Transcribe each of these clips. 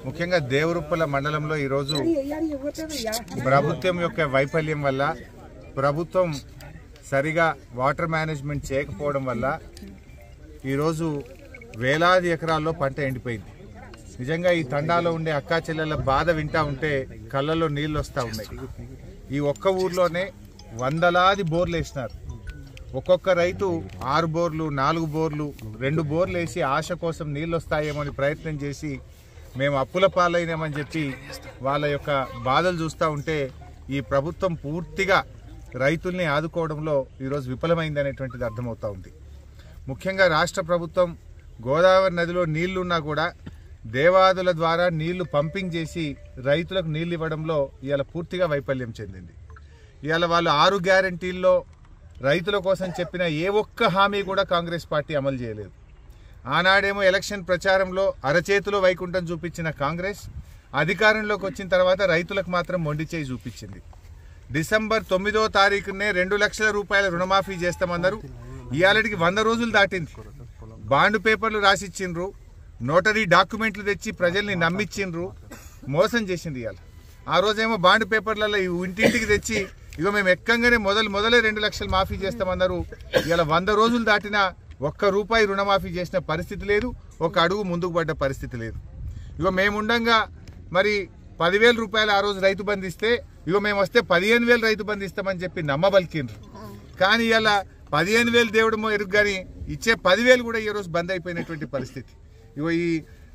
ముఖ్యంగా దేవరుప్పల మండలంలో ఈరోజు ప్రభుత్వం యొక్క వైఫల్యం వల్ల ప్రభుత్వం సరిగా వాటర్ మేనేజ్మెంట్ చేయకపోవడం వల్ల ఈరోజు వేలాది ఎకరాల్లో పంట ఎండిపోయింది. నిజంగా ఈ తండాలో ఉండే అక్కా చెల్లెల బాధ వింటా ఉంటే కళ్ళల్లో నీళ్ళు వస్తూ ఉన్నాయి. ఈ ఒక్క ఊర్లోనే వందలాది బోర్లు వేసినారు. ఒక్కొక్క రైతు 6 బోర్లు 4 బోర్లు 2 బోర్లు వేసి ఆశ కోసం నీళ్ళు వస్తాయేమో అని ప్రయత్నం చేసి మేము అప్పుల పాలైనామని చెప్పి వాళ్ళ యొక్క బాధలు చూస్తూ ఉంటే ఈ ప్రభుత్వం పూర్తిగా రైతుల్ని ఆదుకోవడంలో ఈరోజు విఫలమైందనేటువంటిది అర్థమవుతూ ఉంది. ముఖ్యంగా రాష్ట్ర ప్రభుత్వం గోదావరి నదిలో నీళ్లున్నా కూడా దేవాదుల ద్వారా నీళ్లు పంపింగ్ చేసి రైతులకు నీళ్లు ఇవ్వడంలో ఇవాళ పూర్తిగా వైఫల్యం చెందింది. ఇవాళ వాళ్ళు 6 గ్యారంటీల్లో రైతుల కోసం చెప్పిన ఏ ఒక్క హామీ కూడా కాంగ్రెస్ పార్టీ అమలు చేయలేదు. ఆనాడేమో ఎలక్షన్ ప్రచారంలో అరచేతిలో వైకుంఠం చూపించిన కాంగ్రెస్ అధికారంలోకి వచ్చిన తర్వాత రైతులకు మాత్రం మొండి చేయి చూపించింది. డిసెంబర్ 9వ తారీఖునే 2 లక్షల రూపాయల రుణమాఫీ చేస్తామన్నారు. ఇవాళకి 100 రోజులు దాటింది. బాండ్ పేపర్లు రాసిచ్చిండ్రు, నోటరీ డాక్యుమెంట్లు తెచ్చి ప్రజల్ని నమ్మించిండ్రు, మోసం చేసింది. ఇవాళ ఆ రోజేమో బాండ్ పేపర్లలో ఇంటింటికి తెచ్చి ఇగో మేము ఎక్కంగానే మొదలే 2 లక్షలు మాఫీ చేస్తామన్నారు. ఇవాళ 100 రోజులు దాటినా ఒక్క రూపాయి రుణమాఫీ చేసిన పరిస్థితి లేదు, ఒక అడుగు ముందుకు పడ్డ పరిస్థితి లేదు. ఇగో మేముండంగా మరి 10,000 రూపాయలు ఆ రోజు రైతు బంధు ఇస్తే ఇగో మేము వస్తే 15,000 రైతు బంధు ఇస్తామని చెప్పి నమ్మబలికిండ్రు. కానీ ఇలా 15,000 దేవుడమో ఎరుగు కానీ ఇచ్చే 10,000 కూడా ఈ రోజు బంద్ అయిపోయినటువంటి పరిస్థితి. ఇగో ఈ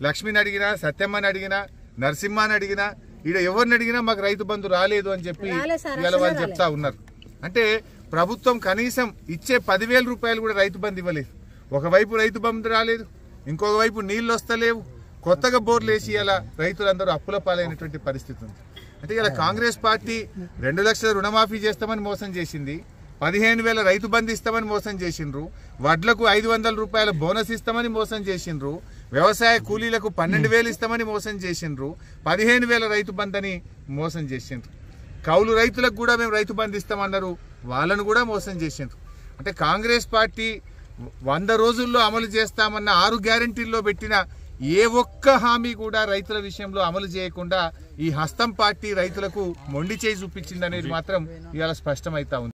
లక్ష్మిని అడిగినా, సత్యమ్మని అడిగినా, నరసింహాని అడిగినా, ఈడ ఎవరిని అడిగినా మాకు రైతు బంధు రాలేదు అని చెప్పి ఇలా వాళ్ళు చెప్తా ఉన్నారు. అంటే ప్రభుత్వం కనీసం ఇచ్చే 10,000 రూపాయలు కూడా రైతు బంధు ఇవ్వలేదు. ఒకవైపు రైతు బంధు రాలేదు, ఇంకొక వైపు నీళ్లు వస్తలేవు, కొత్తగా బోర్లు వేసి ఇలా రైతులందరూ అప్పుల పాలైనటువంటి పరిస్థితి ఉంది. అంటే ఇలా కాంగ్రెస్ పార్టీ 2 లక్షల రుణమాఫీ చేస్తామని మోసం చేసింది, 15,000 రైతు బంధు ఇస్తామని మోసం చేసిండ్రు, వడ్లకు 500 రూపాయల బోనస్ ఇస్తామని మోసం చేసిండ్రు, వ్యవసాయ కూలీలకు 12,000 ఇస్తామని మోసం చేసిండ్రు, 15,000 రైతు బంధు అని మోసం చేసిండ్రు. కౌలు రైతులకు కూడా మేము రైతు బంధు ఇస్తామన్నారు, వాళ్ళను కూడా మోసం చేసిండ్రు. అంటే కాంగ్రెస్ పార్టీ 100 రోజుల్లో అమలు చేస్తామన్న 6 గ్యారంటీల్లో పెట్టిన ఏ ఒక్క హామీ కూడా రైతుల విషయంలో అమలు చేయకుండా ఈ హస్తం పార్టీ రైతులకు మొండి చేయి చూపించిందనేది మాత్రం ఇవాళ స్పష్టమైతా ఉంది.